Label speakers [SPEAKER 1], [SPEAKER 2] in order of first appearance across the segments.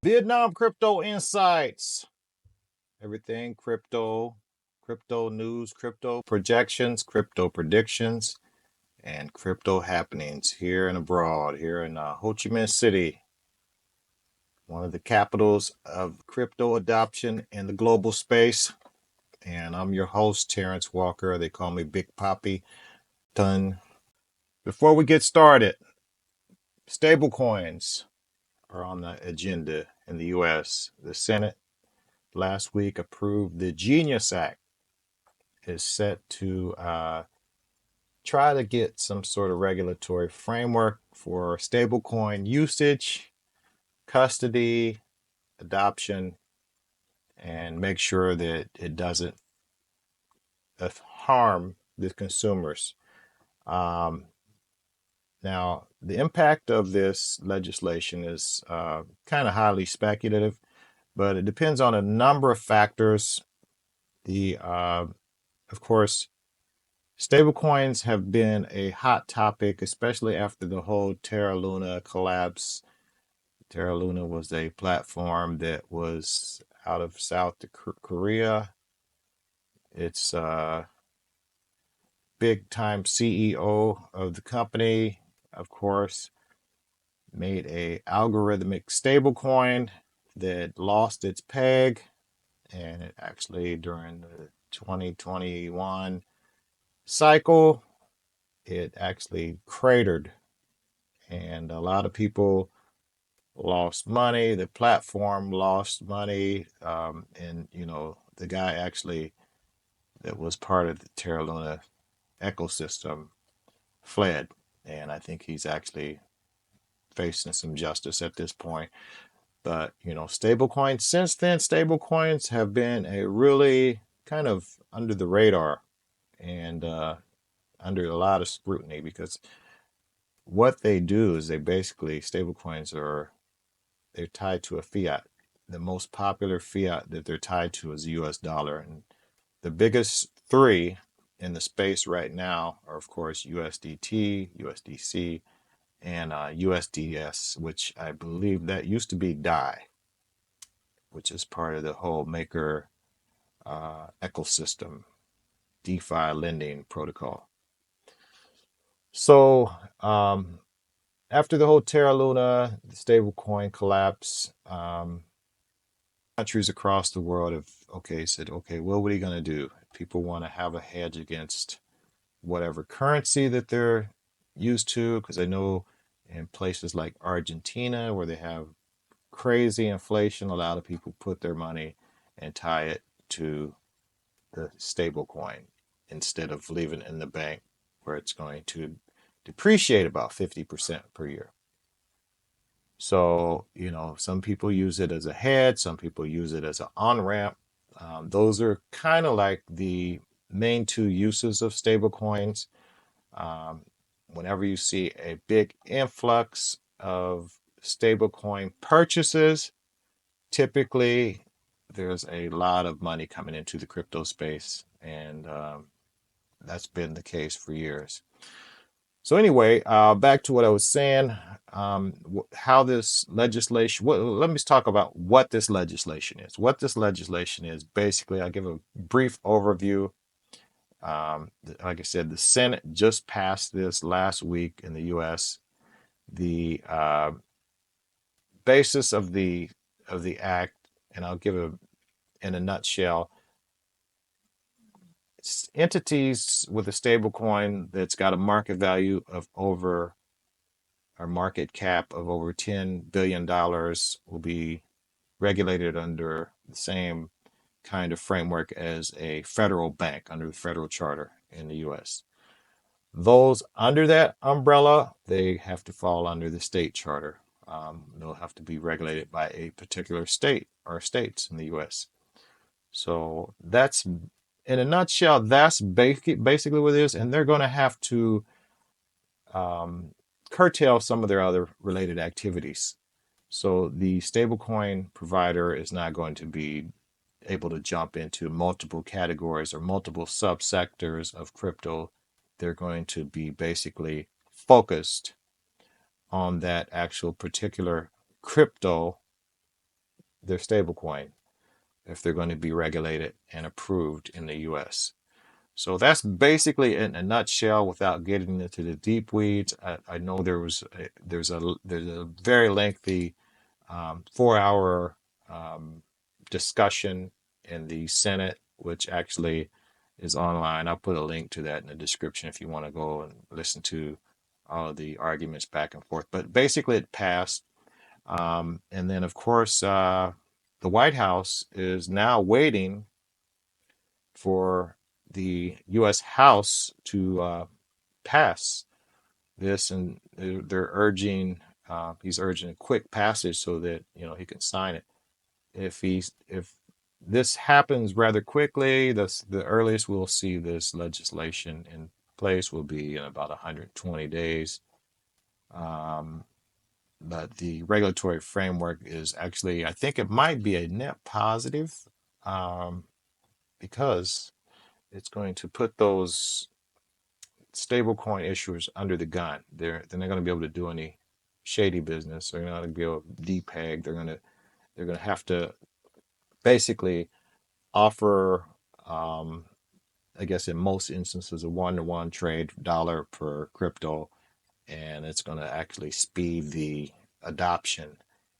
[SPEAKER 1] Vietnam Crypto Insights. Everything crypto, crypto news, crypto projections, crypto predictions, and crypto happenings here and abroad, here in Ho Chi Minh City, one of the capitals of crypto adoption in the global space. And I'm your host, Terrence Walker. They call me Big Poppy. Done. Before we get started, stablecoins are on the agenda in the U.S. The Senate last week approved the Genius Act. Is set to try to get some sort of regulatory framework for stablecoin usage, custody, adoption, and make sure that it doesn't harm the consumers. Um, Now, the impact of this legislation is kind of highly speculative, but it depends on a number of factors. Of course, stablecoins have been a hot topic, especially after the whole Terra Luna collapse. Terra Luna was a platform that was out of South Korea. It's big time CEO of the company, of course, made a algorithmic stablecoin that lost its peg, and it actually during the 2021 cycle it actually cratered, and a lot of people lost money. The platform lost money, and the guy actually that was part of the Terra Luna ecosystem fled, and I think he's actually facing some justice at this point. But stablecoins since then, stablecoins have been a really kind of under the radar and under a lot of scrutiny because what they do is they basically stablecoins are they're tied to a fiat. The most popular fiat that they're tied to is the US dollar. And the biggest three in the space right now are, of course, USDT, USDC, and USDS, which I believe that used to be DAI, which is part of the whole maker ecosystem, DeFi lending protocol. So after the whole Terra Luna, the stablecoin collapse, countries across the world have said, okay, what are we going to do? People want to have a hedge against whatever currency that they're used to, because I know in places like Argentina where they have crazy inflation, a lot of people put their money and tie it to the stable coin instead of leaving it in the bank where it's going to depreciate about 50% per year. So, some people use it as a hedge, some people use it as an on ramp. Those are kind of like the main two uses of stable coins. Whenever you see a big influx of stablecoin purchases, typically there's a lot of money coming into the crypto space, and that's been the case for years. So anyway, back to what I was saying. How this legislation. Let me talk about what this legislation is. What this legislation is basically, I'll give a brief overview. Like I said, the Senate just passed this last week in the U.S. The basis of the act, and I'll give in a nutshell. Entities with a stable coin that's got a market value of over our market cap of over $10 billion will be regulated under the same kind of framework as a federal bank under the federal charter in the US. Those under that umbrella, they have to fall under the state charter. They'll have to be regulated by a particular state or states in the US. So that's, in a nutshell, that's basically what it is. And they're going to have to curtail some of their other related activities. So the stablecoin provider is not going to be able to jump into multiple categories or multiple subsectors of crypto. They're going to be basically focused on that actual particular crypto their stablecoin if they're going to be regulated and approved in the US. So that's basically in a nutshell without getting into the deep weeds. I know there's a very lengthy 4-hour discussion in the Senate, which actually is online. I'll put a link to that in the description if you want to go and listen to all of the arguments back and forth. But basically, it passed. And then, of course, the White House is now waiting for the U.S. House to pass this, and they're urging. He's urging a quick passage so that he can sign it. If this happens rather quickly, the earliest we'll see this legislation in place will be in about 120 days. But the regulatory framework is actually, I think it might be a net positive, um, because it's going to put those stablecoin issuers under the gun. They're not going to be able to do any shady business. They're not going to be able to depeg. They're going to have to basically offer, I guess in most instances, a one-to-one trade dollar per crypto, and it's going to actually speed the adoption,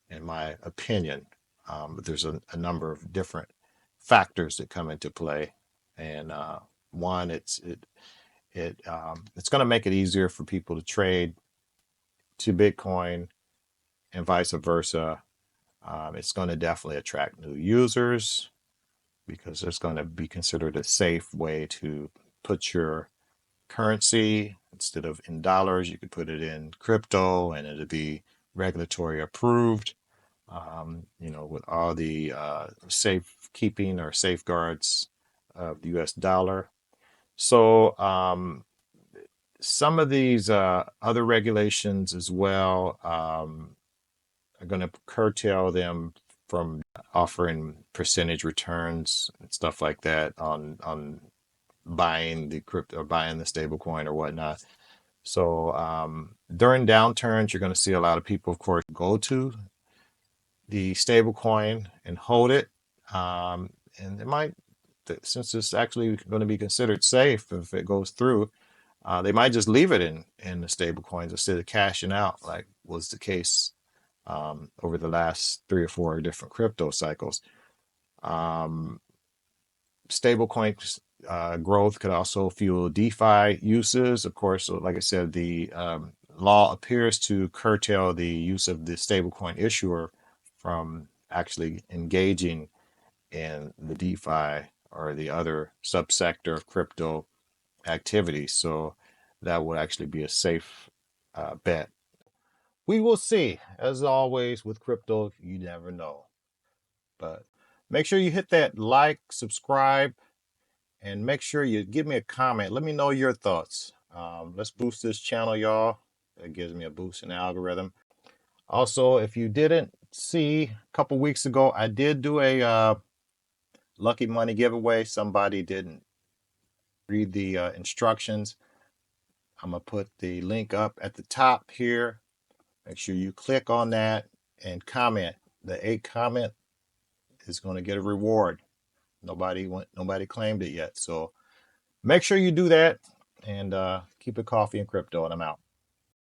[SPEAKER 1] in my opinion. But there's a number of different factors that come into play, and one, it's going to make it easier for people to trade to Bitcoin and vice versa. It's going to definitely attract new users because it's going to be considered a safe way to put your currency. Instead of in dollars, you could put it in crypto and it'll be regulatory approved, with all the safekeeping or safeguards of the US dollar. So, some of these other regulations as well are going to curtail them from offering percentage returns and stuff like that on buying the crypto or buying the stable coin or whatnot. So during downturns, you're going to see a lot of people, of course, go to the stable coin and hold it. And it might, since it's actually going to be considered safe if it goes through, they might just leave it in the stable coins instead of cashing out, like was the case over the last 3 or 4 different crypto cycles. Stablecoin growth could also fuel DeFi uses. Of course, so like I said, the law appears to curtail the use of the stablecoin issuer from actually engaging in the DeFi or the other subsector of crypto activity. So that would actually be a safe bet. We will see. As always with crypto, you never know. But make sure you hit that like, subscribe, and make sure you give me a comment. Let me know your thoughts. Let's boost this channel, y'all. It gives me a boost in the algorithm. Also, if you didn't see, a couple weeks ago, I did do a lucky money giveaway. Somebody didn't read the instructions. I'm going to put the link up at the top here. Make sure you click on that and comment. The 8 comment is going to get a reward. Nobody claimed it yet. So make sure you do that, and keep it coffee and crypto, and I'm out.